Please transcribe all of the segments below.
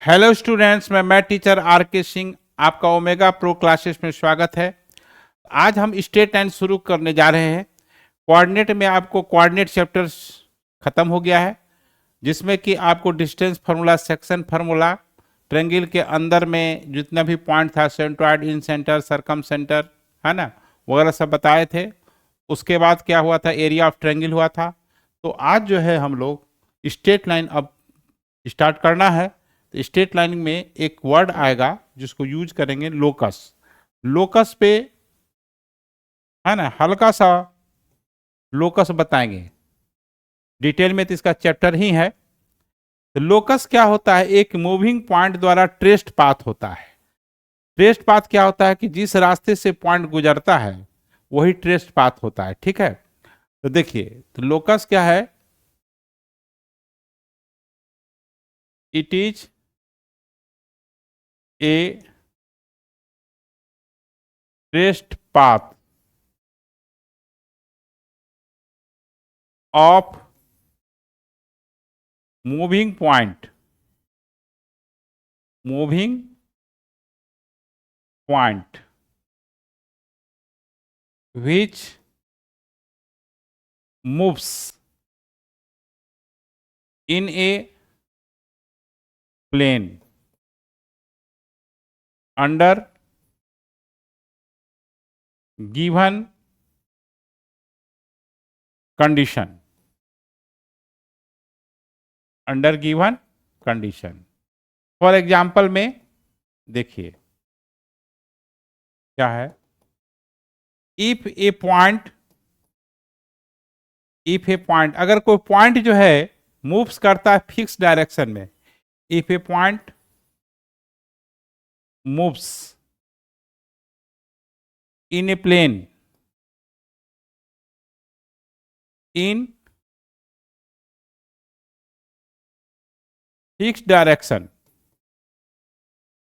Hello students, मैं teacher are के सिंह आपका ओमेगा प्रो क्लासेस में स्वागत है। आज हम स्टेट लाइन शुरू करने जा रहे हैं। कोऑर्डिनेट में आपको कोऑर्डिनेट चैप्टर्स खत्म हो गया है, जिसमें कि आपको distance formula, section formula, triangle के अंदर में जितना भी पॉइंट था, सेंट्रॉइड, इन सेंटर, सरकम सेंटर, है ना, वगैरह सब बताए थे। उसके बाद क्या हुआ था, एरिया ऑफ ट्रायंगल हुआ था। तो आज जो है हम लोग स्ट्रेट लाइन अब स्टार्ट करना है। तो स्ट्रेट लाइन में एक वर्ड आएगा जिसको यूज करेंगे, लोकस। लोकस पे, है ना, हल्का सा लोकस बताएंगे। डिटेल में तो इसका चैप्टर ही है। तो लोकस क्या होता है, एक मूविंग पॉइंट द्वारा ट्रेस्ड पाथ होता है। ट्रेस्ड पाथ क्या होता है कि जिस रास्ते से पॉइंट गुजरता है वही ट्रेस्ड पाथ होता है। ठीक है, तो देखिए, तो लोकस क्या है, it is a traced path of moving point, moving point which moves in a plane under given condition, under given condition. For example में देखिए क्या है, if a point, if a point, अगर कोई पॉइंट जो है मूव्स करता है फिक्स डायरेक्शन में, if a point moves in a plane in fixed direction,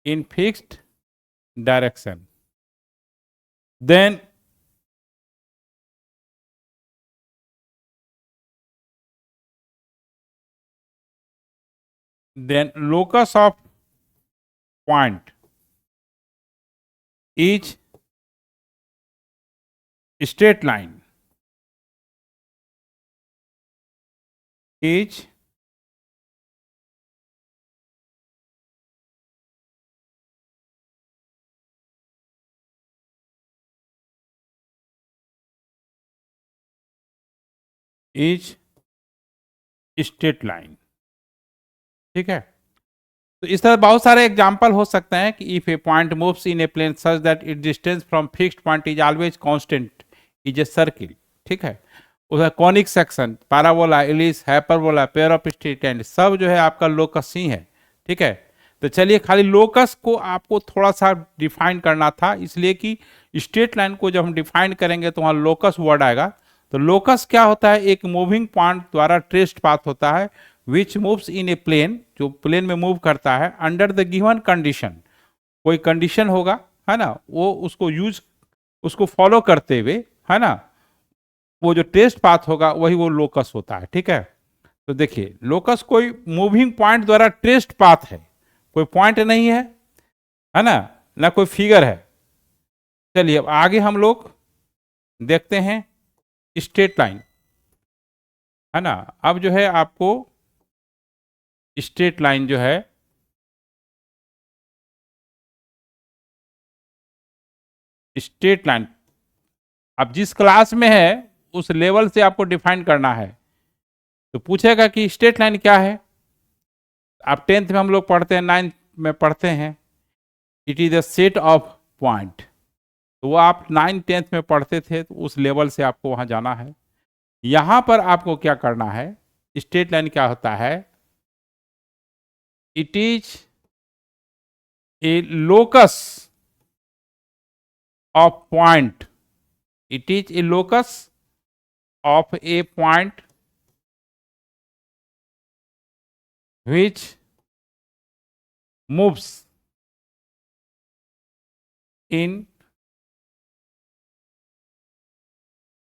in fixed direction, then locus of point is straight line, is is straight line। ठीक है, तो इस तरह बहुत सारे एग्जांपल हो सकते हैं कि if a point moves in a plane such that it distance from fixed point is always constant is a circle. ठीक है, उधर conic section, parabola, ellipse, hyperbola, pair of straight and, सब जो है आपका लोकस ही है। ठीक है, तो चलिए, खाली लोकस को आपको थोड़ा सा डिफाइन करना था, इसलिए कि स्ट्रेट लाइन को जब हम डिफाइन करेंगे तो वहाँ लोकस वर्ड आएगा। तो लोकस क्या होता है, एक मूविंग पॉइंट द्वारा ट्रेस्ड पाथ होता है which moves in a plane, जो प्लेन में मूव करता है अंडर द गिवन कंडीशन, कोई कंडीशन होगा, है ना, वो उसको यूज, उसको फॉलो करते हुए, है ना, वो जो ट्रेस्ड पाथ होगा वही वो लोकस होता है। ठीक है, तो देखिए, लोकस कोई मूविंग पॉइंट द्वारा ट्रेस्ड पाथ है, कोई पॉइंट नहीं है ना, ना कोई फिगर है। चलिए अब आगे हम लोग देखते हैं स्ट्रेट लाइन, है ना। अब जो है आपको स्ट्रेट लाइन जो है, स्ट्रेट लाइन अब जिस क्लास में है उस लेवल से आपको डिफाइन करना है। तो पूछेगा कि स्ट्रेट लाइन क्या है, आप 10th में हम लोग पढ़ते हैं, 9th में पढ़ते हैं, it is a set of point. तो वो आप 9th-10th में पढ़ते थे, तो उस लेवल से आपको वहां जाना है। यहां पर आपको क्या करना है, स्ट्रेट लाइन क्या होता है, it is a locus of point, it is a locus of a point which moves in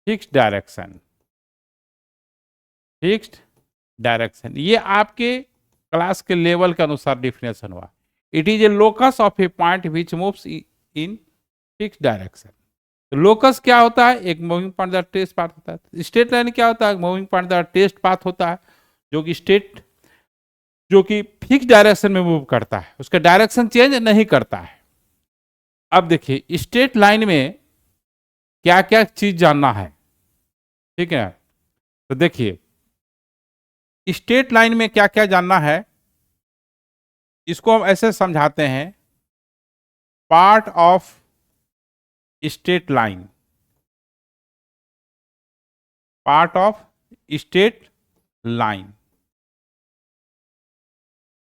fixed direction, fixed direction. ये आपके क्लास के लेवल के अनुसार डिफिनेशन हुआ। It is a locus of a point which moves in fix direction. तो locus क्या होता है? एक moving point the traced path होता है। स्ट्रेट लाइन क्या होता है? Moving point the traced path होता है, जो कि फिक्स डायरेक्शन में मूव करता है, उसका डायरेक्शन चेंज नहीं करता है। अब देखिए स्ट्रेट लाइन में क्या क्या चीज जानना है, ठीक है। तो देखिए स्ट्रेट लाइन में क्या क्या जानना है, इसको हम ऐसे समझाते हैं, part of straight line, part of straight line,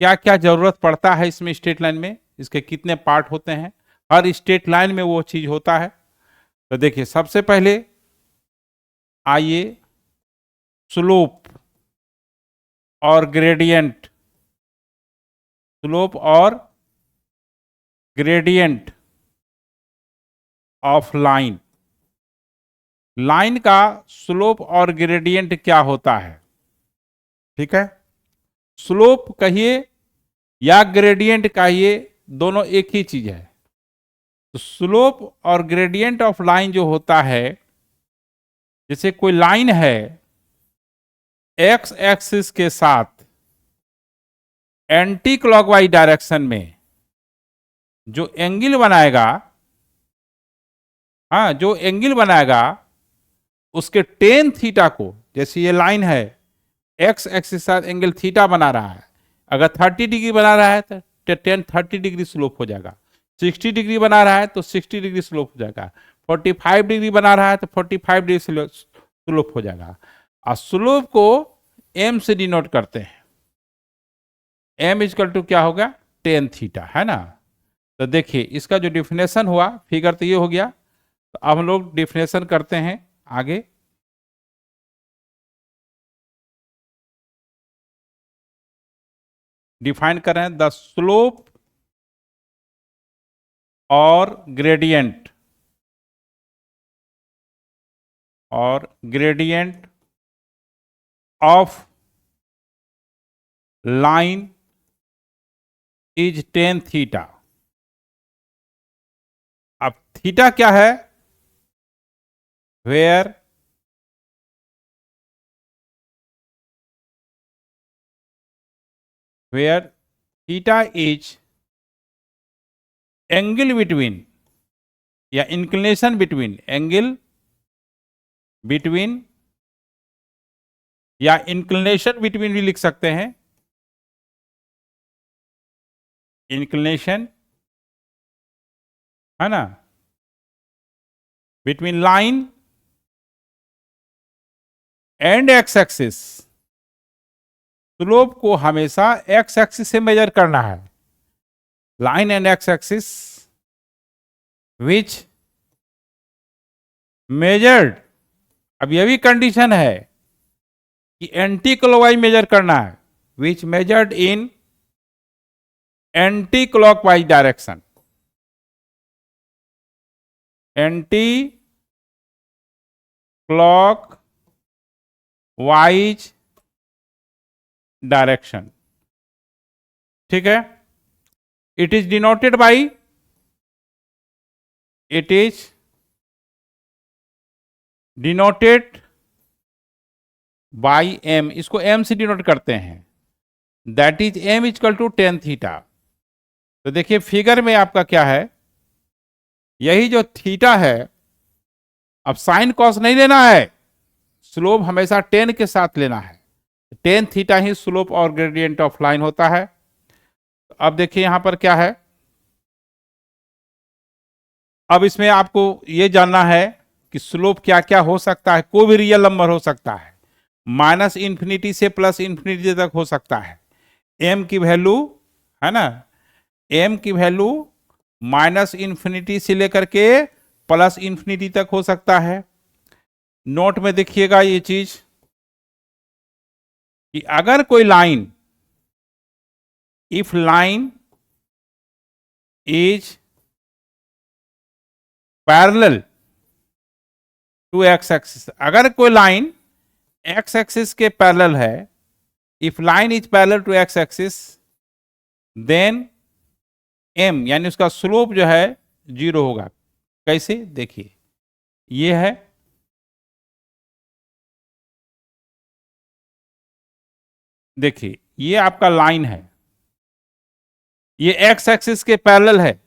क्या क्या जरूरत पड़ता है इसमें स्ट्रेट लाइन में, इसके कितने पार्ट होते हैं, हर स्ट्रेट लाइन में वो चीज होता है। तो देखिए सबसे पहले आइए स्लोप और ग्रेडियंट, स्लोप और ग्रेडियंट ऑफ लाइन, लाइन का स्लोप और ग्रेडियंट क्या होता है, ठीक है। स्लोप कहिए या ग्रेडियंट कहिए, दोनों एक ही चीज है। तो स्लोप और ग्रेडियंट ऑफ लाइन जो होता है, जैसे कोई लाइन है एक्स एक्सिस के साथ एंटी क्लॉकवाइज डायरेक्शन में, जो एंगल बनाएगा, हाँ जो एंगल बनाएगा उसके टेन थीटा को, जैसे ये लाइन है एक्स एक्सिस के साथ एंगल थीटा बना रहा है, अगर 30 डिग्री बना रहा है तो 30 डिग्री स्लोप हो जाएगा, 60 डिग्री बना रहा है तो 60 डिग्री स्लोप हो जाएगा, 45 डिग्री बना रहा है तो 45 डिग्री स्लोप हो जाएगा। और स्लोप को एम से डिनोट करते हैं, एम इक्वल टू क्या होगा, टेन थीटा, है ना। तो देखिए इसका जो डिफिनेशन हुआ, फिगर तो ये हो गया। तो अब हम लोग डिफिनेशन करते हैं आगे। डिफाइन कर रहे हैं द स्लोप और gradient of line is tan theta. अब थीटा क्या है, where theta is angle between या इंक्लिनेशन बिटवीन, एंगल बिटवीन या इंक्लिनेशन बिटवीन भी लिख सकते हैं, इंक्लिनेशन, है ना, between line and x axis. Slope को हमेशा एक्स एक्सिस से मेजर करना है, line and x axis which measured. अब यह भी कंडीशन है कि एंटी क्लॉकवाइज मेजर करना है, which measured in anti clockwise direction, anti clockwise direction, ठीक है। It is denoted by, it is denoted by M, इसको एम से डिनोट करते हैं, that is M equal to ten theta. तो देखिए फिगर में आपका क्या है, यही जो थीटा है, अब साइन कॉस नहीं लेना है, स्लोप हमेशा टेन के साथ लेना है, टेन थीटा ही स्लोप और ग्रेडियंट ऑफ लाइन होता है। अब देखिए यहां पर क्या है, अब इसमें आपको यह जानना है कि स्लोप क्या क्या हो सकता है, कोई भी रियल नंबर हो सकता है, माइनस इंफिनिटी से प्लस इंफिनिटी तक हो सकता है। एम की वैल्यू, है ना, एम की वैल्यू माइनस इंफिनिटी से लेकर के प्लस इंफिनिटी तक हो सकता है। नोट में देखिएगा ये चीज कि अगर कोई line, if line is parallel to x axis, अगर कोई लाइन एक्स एक्सिस के पैरेलल है if line is parallel to x axis then m यानी उसका स्लोप जो है 0 होगा। कैसे देखिए, ये है, देखिए ये आपका लाइन है, ये एक्स एक्सिस के पैरेलल है।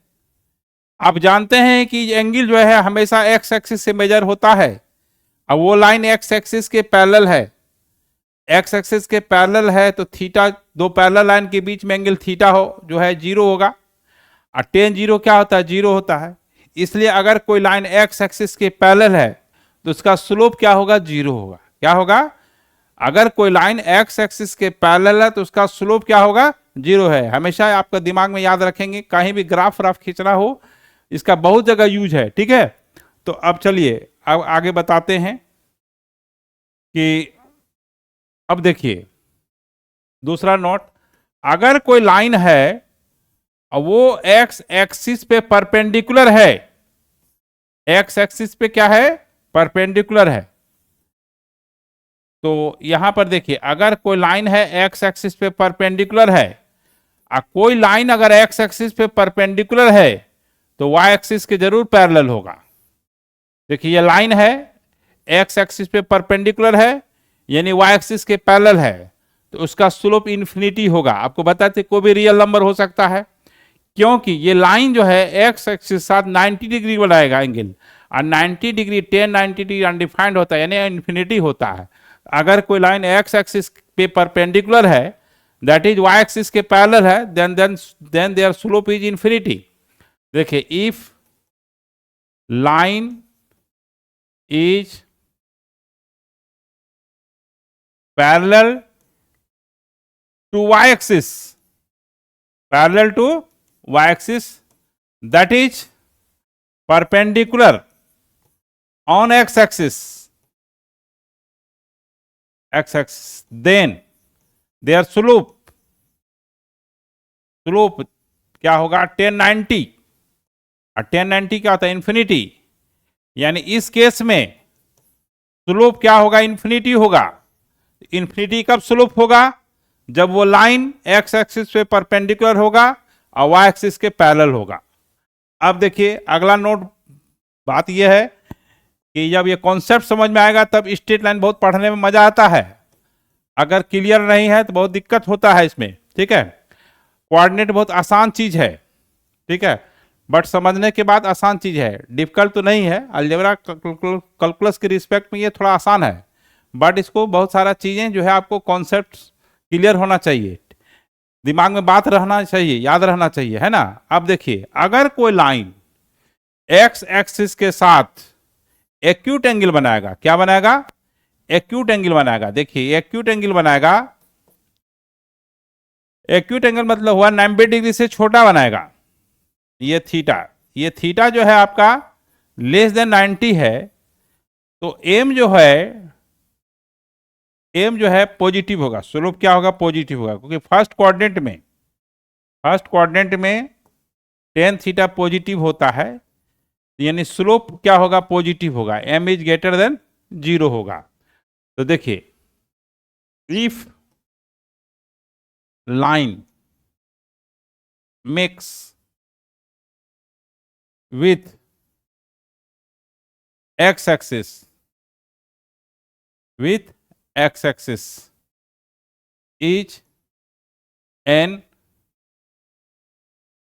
आप जानते हैं कि एंगल जो है हमेशा एक्स एक्सिस से मेजर होता है। अब वो लाइन एक्स एक्सिस के पैरेलल है, एक्स एक्सिस के पैरेलल है तो थीटा, दो पैरेलल लाइन के बीच में एंगल थीटा हो जो है 0 होगा, और टेन 0 क्या होता है, 0 होता है। इसलिए अगर कोई लाइन एक्स एक्सिस के पैरेलल है तो उसका स्लोप क्या होगा, 0 होगा। क्या होगा, अगर कोई लाइन एक्स एक्सिस के पैरेलल है तो उसका स्लोप क्या होगा, 0 है। हमेशा आपका दिमाग में याद रखेंगे, कहीं भी ग्राफ व्राफ खींचना हो, इसका बहुत जगह यूज है, ठीक है। तो अब चलिए अब आगे बताते हैं कि अब देखिए दूसरा नोट, अगर कोई लाइन है और वो एक्स एक्सिस पे परपेंडिकुलर है, एक्स एक्सिस पे क्या है, परपेंडिकुलर है। तो यहां पर देखिए, अगर कोई लाइन है एक्स एक्सिस पे परपेंडिकुलर है, और कोई लाइन अगर एक्स एक्सिस पे परपेंडिकुलर है तो वाई एक्सिस के जरूर पैरेलल होगा। देखिए ये लाइन है, एक्स एक्सिस पे परपेंडिकुलर है यानी वाई एक्सिस के पैरेलल है, तो उसका स्लोप इन्फिनिटी होगा। आपको बताते कोई भी रियल नंबर हो सकता है, क्योंकि ये लाइन जो है एक्स एक्सिस साथ 90 डिग्री बनाएगा एंगल, और 90 डिग्री 10 90 डिग्री अनडिफाइंड होता है यानी इन्फिनिटी होता है। अगर कोई लाइन एक्स एक्सिस पे परपेंडिकुलर है दैट इज वाई एक्सिस के पैरेलल है, then their slope is infinity. देखिए if line is parallel to Y axis, parallel to y axis that is perpendicular on x axis, then their slope क्या होगा, 1090, और 1090 क्या होता है, इंफिनिटी। यानी इस केस में स्लोप क्या होगा, इंफिनिटी होगा। इंफिनिटी कब स्लोप होगा, जब वो लाइन एक्स एक्सिस पे परपेंडिकुलर होगा और वाई एक्सिस के पैरेलल होगा। अब देखिए अगला नोट, बात यह है कि जब ये कॉन्सेप्ट समझ में आएगा तब स्ट्रेट लाइन बहुत पढ़ने में मजा आता है, अगर क्लियर नहीं है तो बहुत दिक्कत होता है इसमें, ठीक है। कोऑर्डिनेट बहुत आसान चीज है, ठीक है, बट समझने के बाद आसान चीज है, डिफिकल्ट तो नहीं है। अलजेब्रा कैलकुलस के रिस्पेक्ट में ये थोड़ा आसान है, बट इसको बहुत सारा चीजें जो है आपको कॉन्सेप्ट क्लियर होना चाहिए, दिमाग में बात रहना चाहिए, याद रहना चाहिए, है ना। अब देखिए अगर कोई लाइन एक्स एक्सिस के साथ एक्यूट एंगल बनाएगा, क्या बनाएगा, एक्यूट एंगल बनाएगा। देखिए एक्यूट एंगल बनाएगा, एक्यूट एंगल मतलब हुआ 90 डिग्री से छोटा बनाएगा। ये थीटा जो है आपका लेस देन 90 है, तो एम जो है पॉजिटिव होगा, स्लोप क्या होगा, पॉजिटिव होगा, क्योंकि फर्स्ट क्वाड्रेंट में टेन थीटा पॉजिटिव होता है, यानी स्लोप क्या होगा, पॉजिटिव होगा, एम इज ग्रेटर देन 0 होगा। तो देखिए if line makes with x axis is an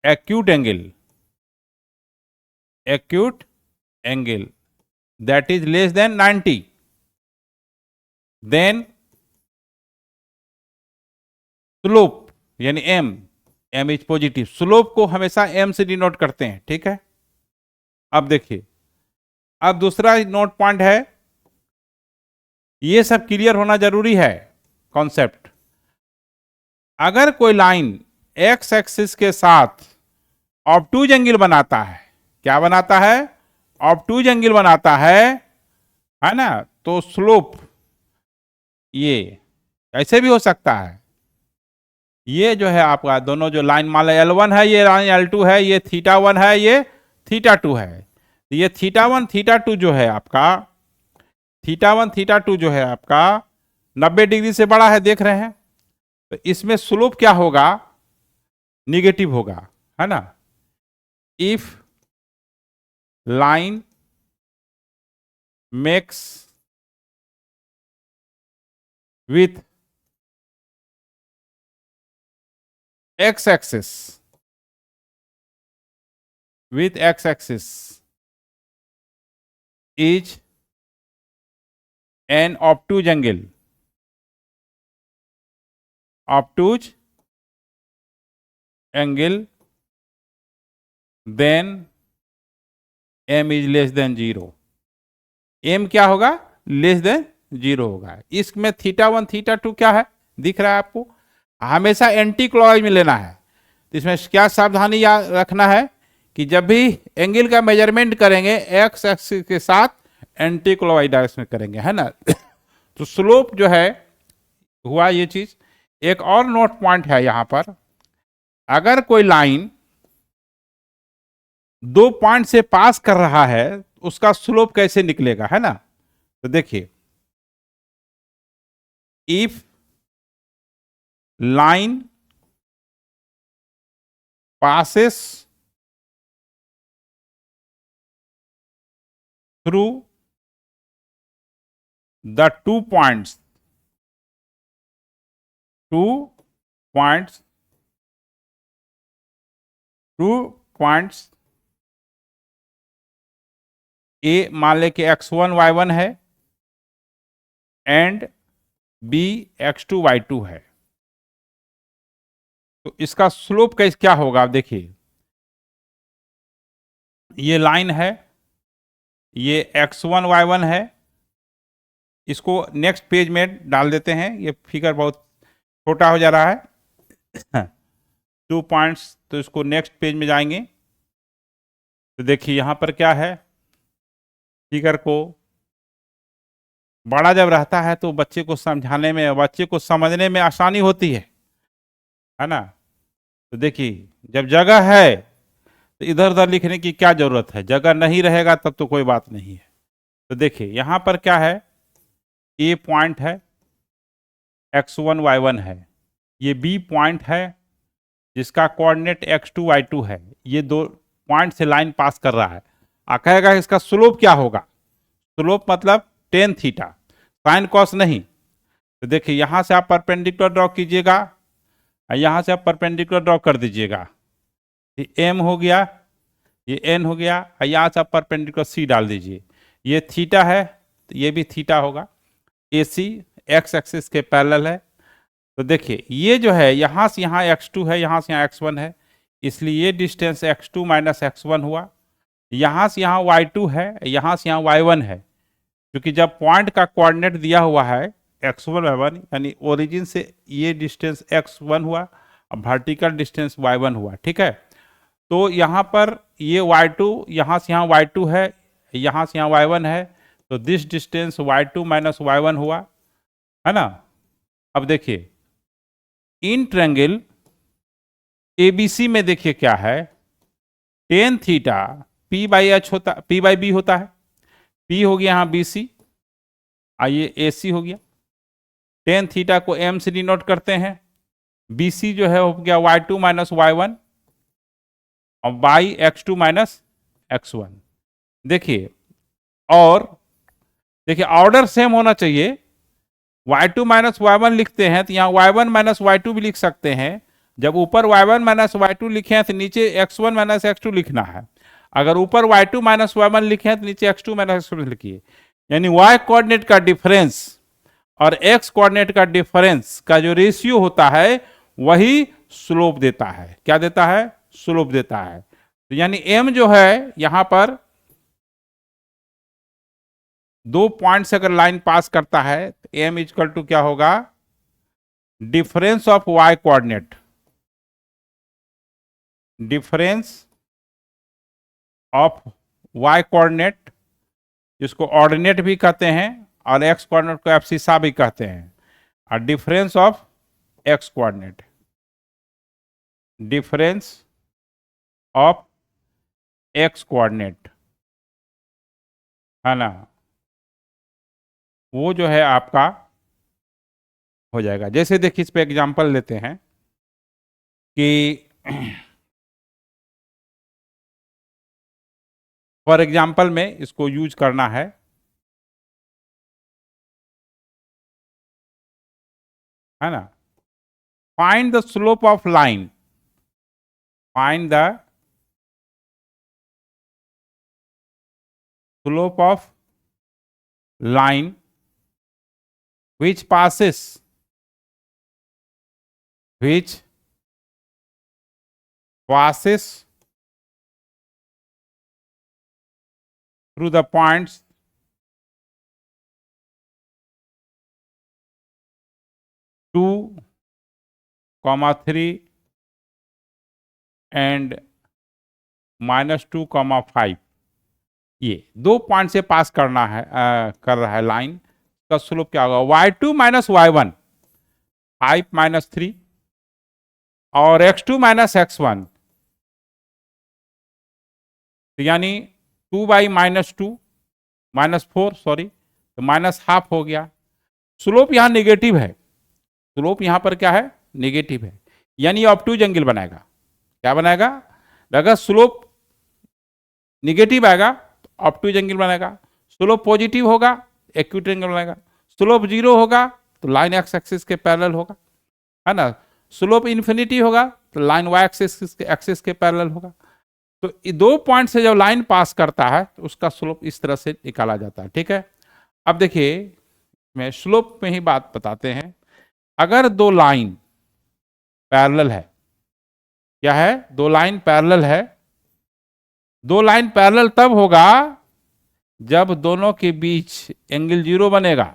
acute angle that is less than 90, then slope यानी m इज पॉजिटिव, स्लोप को हमेशा m से डिनोट करते हैं, ठीक है। अब देखिए अब दूसरा नोट पॉइंट है, ये सब क्लियर होना जरूरी है कॉन्सेप्ट। अगर कोई लाइन एक्स एक्सिस के साथ ऑब्टूज एंगल बनाता है, क्या बनाता है, ऑब्टूज एंगल बनाता है ना, तो स्लोप ये ऐसे भी हो सकता है। ये जो है आपका दोनों जो लाइन मान लो L1 है, ये लाइन L2 है, ये θ1 है, ये θ2 है। ये θ1 θ2 जो है आपका, θ1 θ2 जो है आपका 90 डिग्री से बड़ा है, देख रहे हैं। तो इसमें स्लोप क्या होगा, निगेटिव होगा, है ना। If line makes with x axis is an obtuse angle then m is less than 0। m क्या होगा, लेस देन 0 होगा। इसमें θ1 θ2 क्या है, दिख रहा है आपको, हमेशा एंटी क्लॉकवाइज में लेना है। तो इसमें क्या सावधानी याद रखना है कि जब भी एंगल का मेजरमेंट करेंगे एक्स एक्सिस के साथ एंटी क्लॉकवाइज डायरेक्शन में करेंगे, है ना। तो स्लोप जो है हुआ ये चीज। एक और नोट पॉइंट है यहां पर, अगर कोई लाइन दो पॉइंट से पास कर रहा है उसका स्लोप कैसे निकलेगा, है ना। तो देखिए, if line passes through the 2 points ए मान ले कि x1 y1 है एंड b x2 y2 है। तो इसका स्लोप कैसे क्या होगा, आप देखिए, ये लाइन है, ये x1 y1 है, इसको नेक्स्ट पेज में डाल देते हैं, ये फिगर बहुत छोटा हो जा रहा है। 2 पॉइंट्स, तो इसको नेक्स्ट पेज में जाएंगे। तो देखिए यहां पर क्या है, फिगर को बड़ा जब रहता है तो बच्चे को समझाने में, बच्चे को समझने में आसानी होती है ना। तो देखिए जब जगह है तो इधर उधर लिखने की क्या जरूरत है, जगह नहीं रहेगा तब तो कोई बात नहीं है। तो देखिए यहां पर क्या है, ए पॉइंट है, x1 y1 है, ये बी पॉइंट है जिसका कोऑर्डिनेट x2 y2 है, ये दो पॉइंट से लाइन पास कर रहा है। कहेगा इसका स्लोप क्या होगा, स्लोप मतलब टेन थीटा, साइन कॉस नहीं। तो देखिए यहां से आप परपेंडिकुलर ड्रॉ कीजिएगा, यहां से आप परपेंडिकुलर ड्रॉ कर दीजिएगा, ये एम हो गया, ये एन हो गया, यहां से आप परपेंडिकुलर सी डाल दीजिए, ये थीटा है तो ये भी थीटा होगा, ए सी एक्स एक्सिस के पैरेलल है। तो देखिए ये जो है यहाँ से यहाँ x2 है, यहाँ से यहाँ x1 है, इसलिए ये डिस्टेंस x2 माइनस x1 हुआ। यहाँ से यहाँ y2 है, यहाँ से यहाँ y1 है, क्योंकि जब पॉइंट का कोऑर्डिनेट दिया हुआ है x1 y1, यानी ओरिजिन से ये डिस्टेंस x1 हुआ और वर्टिकल डिस्टेंस y1 हुआ, ठीक है। तो यहाँ पर ये y2, यहाँ से यहाँ y2 है, यहाँ से यहाँ y1 है, तो this distance y2 minus y1 हुआ, है ना। अब देखिए इन ट्रायंगल एबीसी में देखिए क्या है, tan theta P by H होता, पी बाई बी होता है, पी हो गया यहाँ बीसी, आइए ए सी हो गया, टेन थीटा को एम से डिनोट करते हैं, बीसी जो है हो गया y2 माइनस y1 और बाई x2 माइनस x1। देखिए, और देखिए ऑर्डर सेम होना चाहिए, y2 माइनस y1 लिखते हैं तो यहाँ y1 माइनस y2 भी लिख सकते हैं। जब ऊपर y1 माइनस y2 लिखे हैं तो नीचे x1 माइनस x2 लिखना है, अगर ऊपर y2 माइनस y1 लिखे हैं तो नीचे x2 माइनस x2 लिखिए। यानी y कोऑर्डिनेट का डिफरेंस और x कोऑर्डिनेट का डिफरेंस का जो रेशियो होता है वही स्लोप देता है। क्या देता है, स्लोप देता है। तो यानी m जो है यहां पर दो पॉइंट से अगर लाइन पास करता है तो m इक्वल टू क्या होगा, difference of y coordinate, difference of y coordinate, जिसको ऑर्डिनेट भी कहते हैं और x कोऑर्डिनेट को एब्सिसा भी कहते हैं, और difference of x coordinate, difference of x coordinate, है ना, वो जो है आपका हो जाएगा। जैसे देखिए इस पे एग्जांपल लेते हैं कि फॉर एग्जांपल में इसको यूज करना है, ना, find the slope of line, find the slope of line which passes through the points 2, 3 and -2, 5। ये 2 पॉइंट से पास करना है, कर रहा है लाइन का स्लोप क्या होगा, y2 माइनस y1, 5 - 3 और x2 माइनस x1, तो यानी 2/-2 -4, सॉरी, तो -½ हो गया। स्लोप यहां नेगेटिव है, स्लोप यहां पर क्या है, नेगेटिव है, यानी ऑब्टयूज एंगल बनाएगा। क्या बनाएगा, अगर स्लोप नेगेटिव आएगा तो ऑब्टयूज एंगल बनाएगा, स्लोप पॉजिटिव होगा एक्यूट एंगल बनाएगा, स्लोप 0 होगा तो लाइन एक्स एक्सिस के पैरेलल होगा, है ना, स्लोप इन्फिनिटी होगा तो लाइन वाई एक्सिस के पैरेलल होगा। तो 2 पॉइंट से जब लाइन पास करता है तो उसका स्लोप इस तरह से निकाला जाता है। ठीक है, अब देखिए मैं स्लोप में ही बात बताते हैं। अगर 2 लाइन पैरेलल है, क्या है, 2 लाइन पैरेलल है, 2 लाइन पैरेलल तब होगा जब दोनों के बीच एंगल 0 बनेगा,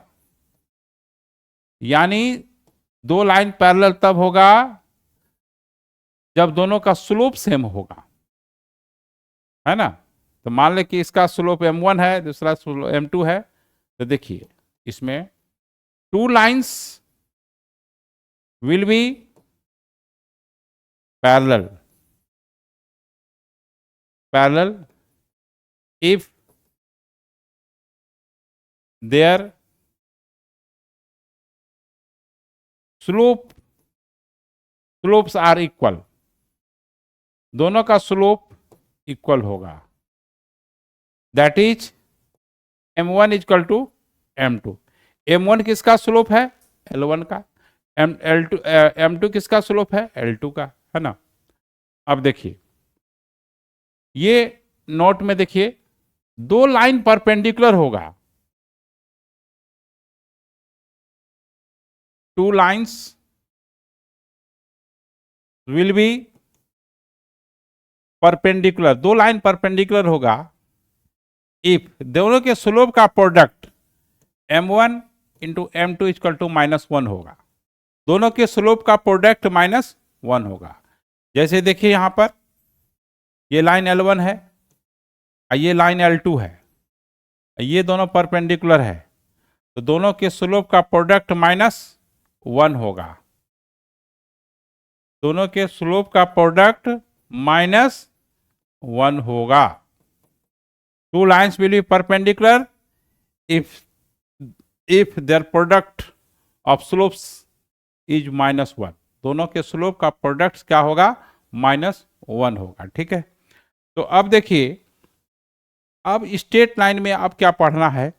यानी 2 लाइन पैरेलल तब होगा जब दोनों का स्लोप सेम होगा, है ना। तो मान ले कि इसका स्लोप m1 है, दूसरा स्लोप m2 है, तो देखिए इसमें 2 lines will be parallel if their slopes are equal, दोनों का स्लोप इक्वल होगा, that is m1 equal to m2। m1 किसका स्लोप है, l1 का, m2 किसका स्लोप है, l2 का, है ना। अब देखिए ये नोट में देखिए 2 लाइन परपेंडिकुलर होगा, 2 lines will B perpendicular, 2 line perpendicular होगा इफ दोनों के स्लोप का product m1 into m2 equal to -1 होगा, दोनों के स्लोप का प्रोडक्ट -1 होगा। जैसे देखिए यहां पर ये लाइन L1 है, ये लाइन L2 है, ये दोनों परपेंडिकुलर है, तो दोनों के स्लोप का प्रोडक्ट -1 होगा, दोनों के स्लोप का प्रोडक्ट -1 होगा। 2 lines will B perpendicular if their product of slopes is -1, दोनों के स्लोप का प्रोडक्ट क्या होगा, -1 होगा। ठीक है, तो अब देखिए अब स्ट्रेट लाइन में अब क्या पढ़ना है,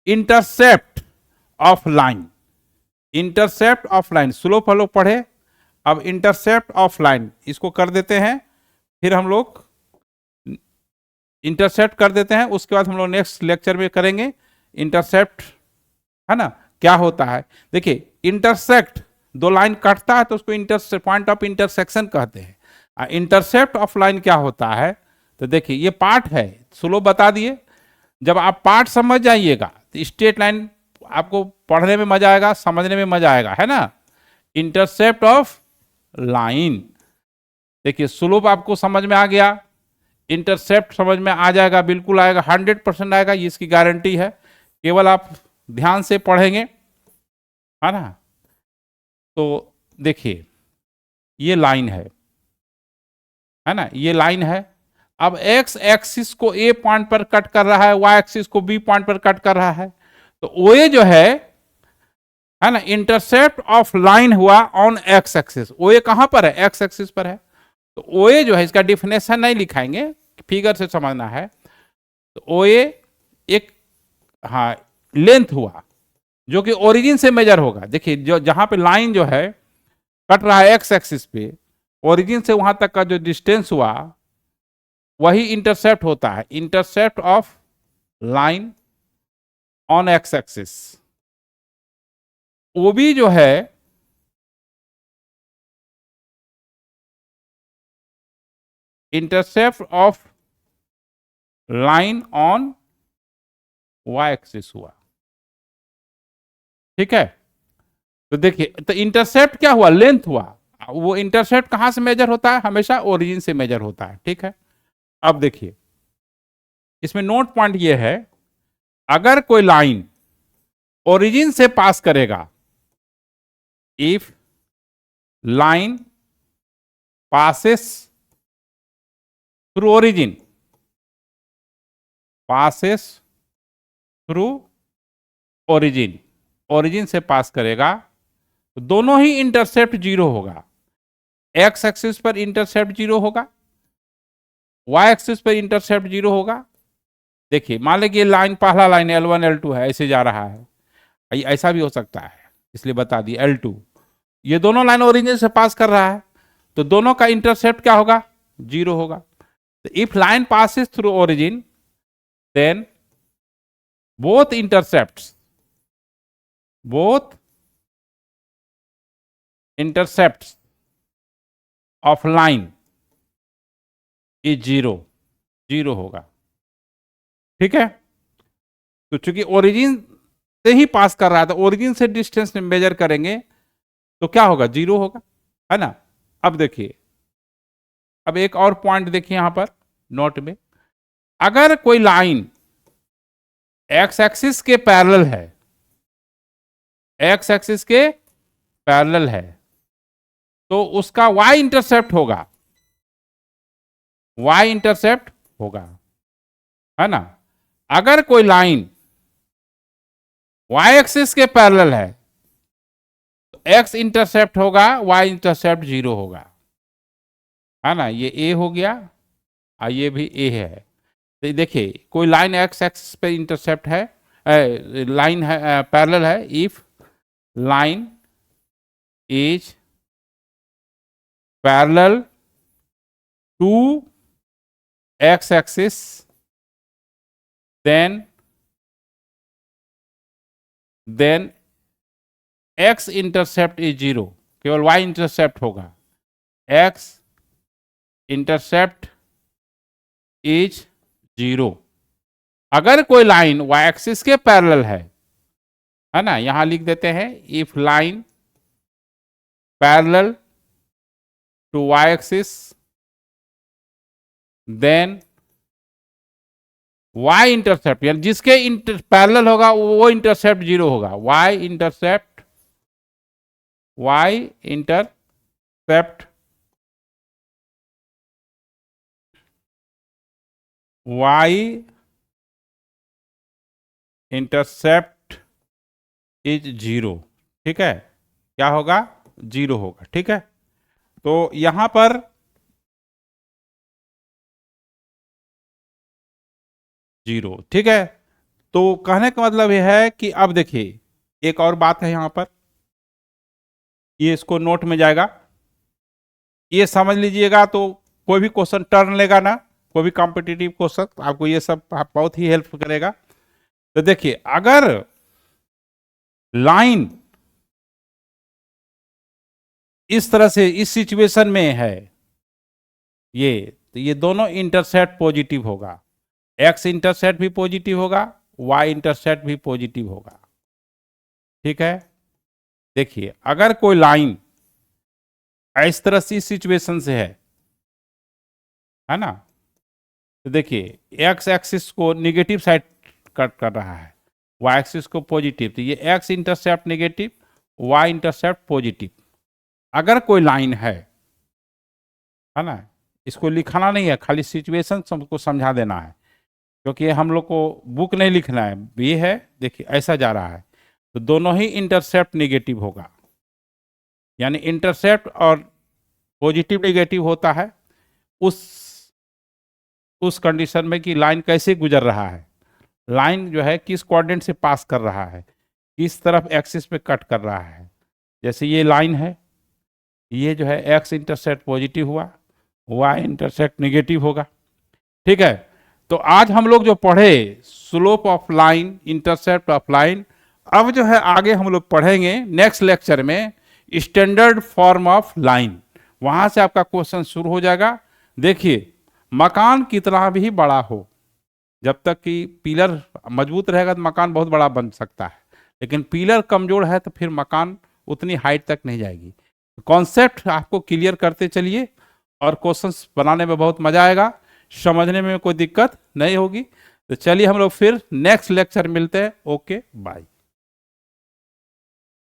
intercept of line, intercept of line, slope हम लोग पढ़े, अब इंटरसेप्ट ऑफ लाइन इसको कर देते हैं, फिर हम लोग इंटरसेप्ट कर देते हैं, उसके बाद हम लोग नेक्स्ट लेक्चर में करेंगे इंटरसेप्ट, है ना, क्या होता है। देखिए इंटरसेक्ट, 2 लाइन कटता है तो उसको पॉइंट ऑफ इंटरसेक्शन कहते हैं। इंटरसेप्ट ऑफ लाइन क्या होता है, तो देखिए ये पार्ट है, स्लोप बता दिए, जब आप पार्ट समझ जाइएगा तो स्ट्रेट लाइन आपको पढ़ने में मजा आएगा, समझने में मजा आएगा, है ना। इंटरसेप्ट ऑफ लाइन, देखिए स्लोप आपको समझ में आ गया, इंटरसेप्ट समझ में आ जाएगा, बिल्कुल आएगा, 100% आएगा, ये इसकी गारंटी है, केवल आप ध्यान से पढ़ेंगे, है ना। तो देखिए ये लाइन है ना, ये लाइन है, अब x एक्सिस को a पॉइंट पर कट कर रहा है, y एक्सिस को b पॉइंट पर कट कर रहा है, तो OA जो है है ना, इंटरसेप्ट ऑफ लाइन हुआ ऑन एक्स एक्सिस, ओ ए कहां पर है, एक्स एक्सिस पर है। तो ओ ए जो है, इसका डिफिनेशन नहीं लिखाएंगे, फिगर से समझना है। तो ओ ए एक, हाँ, लेंथ हुआ जो कि ओरिजिन से मेजर होगा। देखिए जो जहां पे लाइन जो है कट रहा है एक्स एक्सिस पे, ओरिजिन से वहां तक का जो डिस्टेंस हुआ वही इंटरसेप्ट होता है, intercept of line on x axis. वो भी जो है intercept of line on y axis हुआ। ठीक है, तो देखिए, तो इंटरसेप्ट क्या हुआ, लेंथ हुआ। वो इंटरसेप्ट कहां से मेजर होता है, हमेशा ओरिजिन से मेजर होता है। ठीक है, अब देखिए इसमें नोट पॉइंट ये है, अगर कोई लाइन ओरिजिन से पास करेगा, if line passes through origin, passes through origin, origin से पास करेगा, तो दोनों ही इंटरसेप्ट जीरो होगा। एक्स एक्सिस पर इंटरसेप्ट जीरो होगा, वाई एक्सिस पर इंटरसेप्ट जीरो होगा। देखिए मान लीजिए लाइन, पहला लाइन L1 L2 है, ऐसे जा रहा है, ऐसा भी हो सकता है, इसलिए बता दी L2, ये दोनों लाइन ओरिजिन से पास कर रहा है, तो दोनों का इंटरसेप्ट क्या होगा, जीरो होगा। तो if line passes through origin then both intercepts of line is zero, zero होगा। ठीक है, तो चूंकि ओरिजिन से ही पास कर रहा था, ओरिजिन से डिस्टेंस मेजर करेंगे तो क्या होगा, जीरो होगा, है ना। अब देखिए, अब एक और पॉइंट देखिए यहां पर नोट में, अगर कोई लाइन एक्स एक्सिस के पैरेलल है, एक्स एक्सिस के पैरेलल है, तो उसका वाई इंटरसेप्ट होगा, वाई इंटरसेप्ट होगा, है ना। अगर कोई लाइन वाई एक्सिस के पैरेलल है तो एक्स इंटरसेप्ट होगा, वाई इंटरसेप्ट जीरो होगा, है ना। ये ए हो गया और ये भी ए है। तो देखिए कोई लाइन एक्स एक्सिस पे इंटरसेप्ट है, लाइन है पैरेलल है, if line is parallel to x axis then x intercept is zero, केवल वाई इंटरसेप्ट होगा, एक्स इंटरसेप्ट इज जीरो। अगर कोई लाइन वाई एक्सिस के पैरेलल है ना, यहां लिख देते हैं, if line parallel to Y axis then y intercept, यानी जिसके पैरेलल होगा वो इंटरसेप्ट जीरो होगा, वाई इंटरसेप्ट इज जीरो। ठीक है, क्या होगा, जीरो होगा। ठीक है, तो यहां पर जीरो। ठीक है, तो कहने का मतलब यह है कि अब देखिए एक और बात है यहां पर, ये इसको नोट में जाएगा, ये समझ लीजिएगा, तो कोई भी क्वेश्चन टर्न लेगा ना, कोई भी कॉम्पिटिटिव क्वेश्चन, आपको ये सब बहुत ही हेल्प करेगा। तो देखिए अगर लाइन इस तरह से इस सिचुएशन में है ये, तो ये दोनों इंटरसेप्ट पॉजिटिव होगा, एक्स इंटरसेप्ट भी पॉजिटिव होगा, वाई इंटरसेप्ट भी पॉजिटिव होगा। ठीक है, देखिए अगर कोई लाइन इस तरह से इस सिचुएशन से है ना, तो देखिए एक्स एक्सिस को निगेटिव साइड कट कर रहा है, वाई एक्सिस को पॉजिटिव, तो ये x intercept negative, y intercept positive. अगर कोई लाइन है ना, इसको लिखाना नहीं है, खाली सिचुएशन को समझा देना है, क्योंकि हम लोग को बुक नहीं लिखना है, ये है देखिए ऐसा जा रहा है, तो दोनों ही इंटरसेप्ट निगेटिव होगा, यानी इंटरसेप्ट और पॉजिटिव निगेटिव होता है उस कंडीशन में कि लाइन कैसे गुजर रहा है, लाइन जो है किस कोऑर्डिनेट से पास कर रहा है, किस तरफ एक्सिस पे कट कर रहा है। जैसे ये लाइन है, ये जो है एक्स इंटरसेप्ट पॉजिटिव हुआ, वाई इंटरसेप्ट निगेटिव होगा। ठीक है, तो आज हम लोग जो पढ़े slope of line, intercept of line, अब जो है आगे हम लोग पढ़ेंगे नेक्स्ट लेक्चर में स्टैंडर्ड फॉर्म ऑफ लाइन। वहां से आपका क्वेश्चन शुरू हो जाएगा। देखिए, मकान कितना भी बड़ा हो, जब तक कि पिलर मजबूत रहेगा तो मकान बहुत बड़ा बन सकता है, लेकिन पिलर कमजोर है तो फिर मकान उतनी हाइट तक नहीं जाएगी। कॉन्सेप्ट आपको क्लियर करते चलिए और क्वेश्चंस बनाने में बहुत मजा आएगा, समझने में कोई दिक्कत नहीं होगी। तो चलिए हम लोग फिर नेक्स्ट लेक्चर मिलते हैं। Okay, bye.